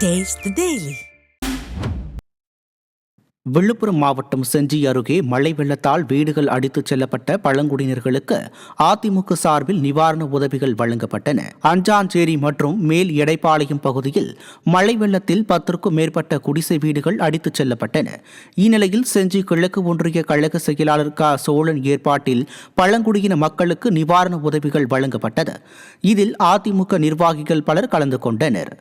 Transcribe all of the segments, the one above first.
Taste the Daily. Villupuram மாவட்டம் செஞ்சி அருகே மழை வெள்ளத்தால் வீடுகள் அடித்துச் செல்லப்பட்ட பழங்குடியினர்களுக்கு அதிமுக சார்பில் நிவாரண உதவிகள் வழங்கப்பட்டன. அஞ்சாஞ்சேரி மற்றும் மேல் எடைப்பாளையம் பகுதியில் மழை வெள்ளத்தில் 10க்கும் மேற்பட்ட குடிசை வீடுகள் அடித்துச் செல்லப்பட்டன. இந்நிலையில் செஞ்சி கிழக்கு ஒன்றிய கழக செயலாளர் க சோழன் ஏற்பாட்டில் பழங்குடியின மக்களுக்கு நிவாரண உதவிகள் வழங்கப்பட்டது. இதில் அதிமுக நிர்வாகிகள் பலர் கலந்து கொண்டனர்.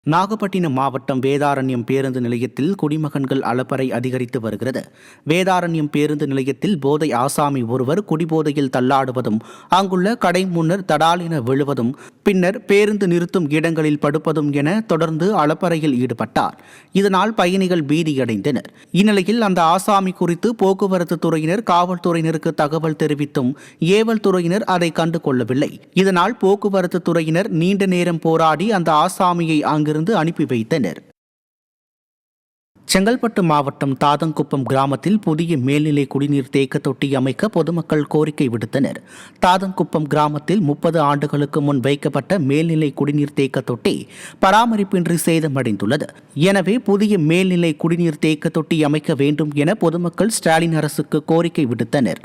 நாகப்பட்டினம் மாவட்டம் வேதாரண்யம் பேருந்து நிலையத்தில் குடிமகன்கள் அலப்பறை அதிகரித்து வருகிறது. வேதாரண்யம் பேருந்து நிலையத்தில் போதை ஆசாமி ஒருவர் குடிபோதையில் தள்ளாடுவதும் அங்குள்ள கடை முன்னர் தடாலென விழுவதும் பின்னர் பேருந்து நிறுத்தும் இடங்களில் படுப்பதும் என தொடர்ந்து அலப்பறையில் ஈடுபட்டார். இதனால் பயணிகள் பீதியடைந்தனர். இந்நிலையில் அந்த ஆசாமி குறித்து போக்குவரத்து துறையினர் காவல்துறையினருக்கு தகவல் தெரிவித்தும் ஏவல் துறையினர் அதை கண்டு கொள்ளவில்லை. இதனால் போக்குவரத்து துறையினர் நீண்ட நேரம் போராடி அந்த ஆசாமியை அங்கிருந்து அனுப்பி வைத்தனர். செங்கல்பட்டு மாவட்டம் தாதங்குப்பம் கிராமத்தில் புதிய மேல்நிலை குடிநீர் தேக்க தொட்டி அமைக்க பொதுமக்கள் கோரிக்கை விடுத்தனர். தாதங்குப்பம் கிராமத்தில் 30 ஆண்டுகளுக்கு முன் வைக்கப்பட்ட மேல்நிலை குடிநீர் தேக்க தொட்டி பராமரிப்பின்றி சேதமடைந்துள்ளது. எனவே புதிய மேல்நிலை குடிநீர் தேக்க தொட்டி அமைக்க வேண்டும் என பொதுமக்கள் ஸ்டாலின் அரசுக்கு கோரிக்கை விடுத்தனர்.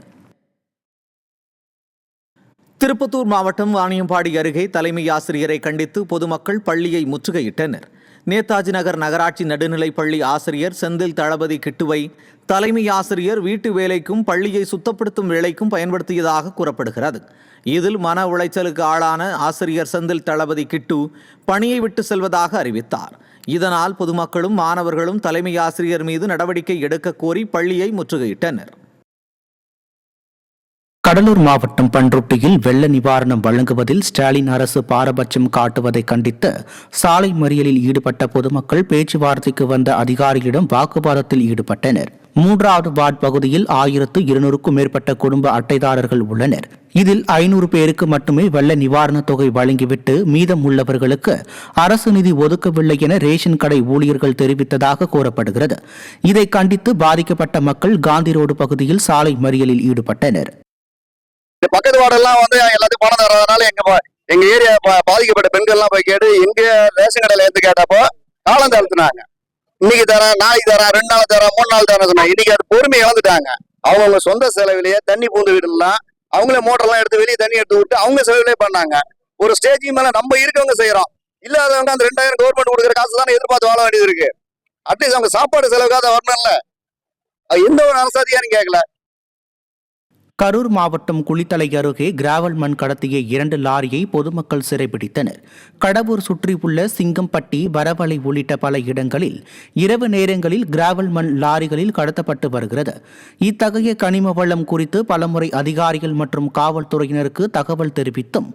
திருப்பத்தூர் மாவட்டம் வாணியம்பாடி அருகே தலைமை ஆசிரியரை கண்டித்து பொதுமக்கள் பள்ளியை முற்றுகையிட்டனர். நேதாஜி நகர் நகராட்சி நடுநிலைப் பள்ளி ஆசிரியர் செந்தில் தளபதி கிட்டுவை தலைமை ஆசிரியர் வீட்டு வேலைக்கும் பள்ளியை சுத்தப்படுத்தும் வேலைக்கும் பயன்படுத்தியதாக கூறப்படுகிறது. இதில் மன உளைச்சலுக்கு ஆளான ஆசிரியர் செந்தில் தளபதி கிட்டு பணியை விட்டு செல்வதாக அறிவித்தார். இதனால் பொதுமக்களும் மாணவர்களும் தலைமை ஆசிரியர் மீது நடவடிக்கை எடுக்க கோரி பள்ளியை முற்றுகையிட்டனர். கடலூர் மாவட்டம் பண்ருட்டியில் வெள்ள நிவாரணம் வழங்குவதில் ஸ்டாலின் அரசு பாரபட்சம் காட்டுவதை கண்டித்து சாலை மறியலில் ஈடுபட்ட பொதுமக்கள் பேச்சுவார்த்தைக்கு வந்த அதிகாரிகளிடம் வாக்குவாதத்தில் ஈடுபட்டனர். 3வது வார்டு பகுதியில் 1200க்கும் மேற்பட்ட குடும்ப அட்டைதாரர்கள் உள்ளனர். இதில் 500 பேருக்கு மட்டுமே வெள்ள நிவாரணத் தொகை வழங்கிவிட்டு மீதம் உள்ளவர்களுக்கு அரசு நிதி ஒதுக்கவில்லை என ரேஷன் கடை ஊழியர்கள் தெரிவித்ததாக கூறப்படுகிறது. இதை கண்டித்து பாதிக்கப்பட்ட மக்கள் காந்தி ரோடு பகுதியில் சாலை மறியலில் ஈடுபட்டனர். பக்கத்து வார்டெல்லாம் எல்லாத்தையும் பணம் தரதுனால எங்க ஏரியா பாதிக்கப்பட்ட பெண்கள் எல்லாம் போய் கேட்டு எங்க ரேஷன் கடையில எடுத்து கேட்டப்போ காலம் தடுத்துனாங்க. இன்னைக்கு தரேன், நாளைக்கு தரேன், 2 நாள் தரேன், 3 நாள் தரேன் சொன்னாங்க. இன்னைக்கு அது பொறுமை இழந்துட்டாங்க. அவங்க சொந்த செலவிலேயே தண்ணி பூந்து வீடுலாம் அவங்களே மோட்டர்லாம் எடுத்து வெளியே தண்ணி எடுத்து விட்டு அவங்க செலவிலே பண்ணாங்க. ஒரு ஸ்டேஜுக்கு மேல நம்ம இருக்கவங்க செய்யறோம், இல்லாதவங்க அந்த 2000 கவர்மெண்ட் கொடுக்குற காசு தானே எதிர்பார்த்து வாழ வேண்டியது இருக்கு. அட்லீஸ்ட் அவங்க சாப்பாடு செலவுக்காக வரணும்ல, எந்த ஒரு அரசாதிகாரம் கேட்கல. கரூர் மாவட்டம் குளித்தலை அருகே கிராவல் மண் கடத்திய 2 லாரியை பொதுமக்கள் சிறைபிடித்தனர். கடவூர் சுற்றியுள்ள சிங்கம்பட்டி, வரவளை உள்ளிட்ட பல இடங்களில் இரவு நேரங்களில் கிராவல் மண் லாரிகளில் கடத்தப்பட்டு வருகிறது. இத்தகைய கனிம வளம் குறித்து பலமுறை அதிகாரிகள் மற்றும் காவல்துறையினருக்கு தகவல் தெரிவித்தும்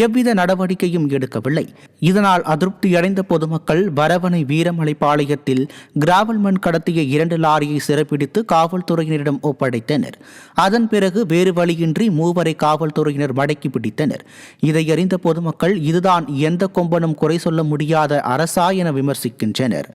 எவ்வித நடவடிக்கையும் எடுக்கவில்லை. இதனால் அதிருப்தியடைந்த பொதுமக்கள் வரவணை வீரமலைப்பாளையத்தில் கிராவல் மண் கடத்திய 2 லாரியை சிறைப்பிடித்து காவல்துறையினரிடம் ஒப்படைத்தனர். அதன் பிறகு வேறு வழியின்றி 3 காவல்துறையினர் மடக்கி பிடித்தனர். இதை அறிந்த பொதுமக்கள் இதுதான் எந்த கொம்பனும் குறை சொல்ல முடியாத அரசா என விமர்சிக்கின்றனர்.